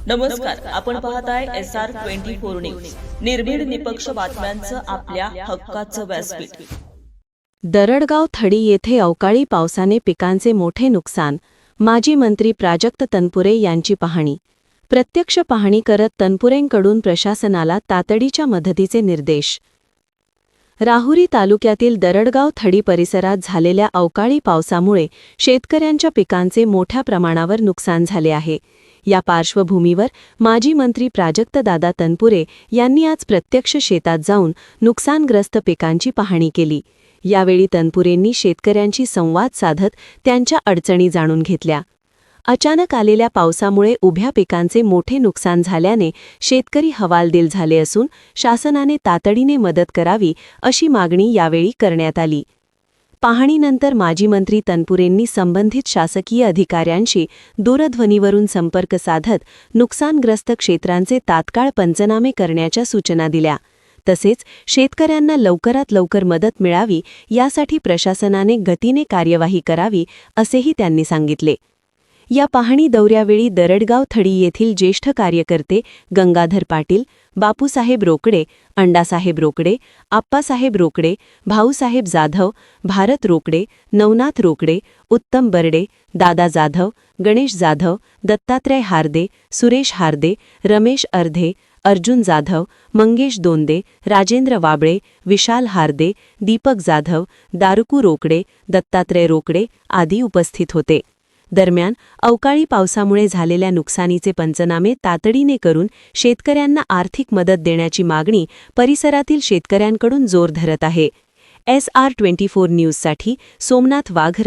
नमस्कार, आपण पाहताय SR24 न्यूज, निर्भीड निपक्ष बातम्यांचं आपल्या हक्काचं व्यासपीठ। दरडगाव थडी येथे अवकाळी पावसाने पिकांचे मोठे नुकसान, माजी मंत्री प्राजक्त तनपुरे यांची पाहणी। प्रत्यक्ष पाहणी करत तनपुरेंकडून प्रशासनाला तातडीच्या मदतीचे निर्देश। राहुरी तालुक्यातील दरडगाव थडी परिसरात झालेल्या अवकाळी पावसामुळे शेतकऱ्यांच्या पिकांचे मोठ्या प्रमाणावर नुकसान झाले आहे। या पार्श्वभूमीवर माजी मंत्री प्राजक्तदादा तनपुरे यांनी आज प्रत्यक्ष शेतात जाऊन नुकसानग्रस्त पिकांची पाहणी केली। यावेळी तनपुरेंनी शेतकऱ्यांशी संवाद साधत त्यांच्या अडचणी जाणून घेतल्या। अचानक आलेल्या पावसामुळे उभ्या पिकांचे मोठे नुकसान झाल्याने शेतकरी हवालदिल झाले असून शासनाने तातडीने मदत करावी अशी मागणी यावेळी करण्यात आली। पाहणीनंतर माजी मंत्री तनपुरेंनी संबंधित शासकीय अधिकाऱ्यांशी दूरध्वनीवरून संपर्क साधत नुकसानग्रस्त क्षेत्रांचे तात्काळ पंचनामे करण्याच्या सूचना दिल्या। तसेच शेतकऱ्यांना लवकरात लवकर मदत मिळावी यासाठी प्रशासनाने गतीने कार्यवाही करावी असेही त्यांनी सांगितले। या पाहणी दौऱ्यावेळी दरडगाव थडी येथील ज्येष्ठ कार्यकर्ते गंगाधर पाटील, बापूसाहेब रोकडे, अण्णासाहेब रोकडे, आप्पासाहेब रोकडे, भाऊसाहेब जाधव, भारत रोकडे, नवनाथ रोकडे, उत्तम बर्डे, दादा जाधव, गणेश जाधव, दत्तात्रय हार्दे, सुरेश हार्दे, रमेश अर्धे, अर्जुन जाधव, मंगेश दोंदे, राजेंद्र वाबळे, विशाल हार्दे, दीपक जाधव, दारुकू रोकडे, दत्तात्रय रोकडे आदी उपस्थित होते। दरम्यान अवकाळी पावसामुळे झालेल्या नुकसानीचे पंचनामे तातडीने करून शेतकऱ्यांना आर्थिक मदत देण्याची मागणी परिसरातील शेतकऱ्यांकडून जोर धरत आहे। SR24 न्यूजसाठी सोमनाथ वाघ।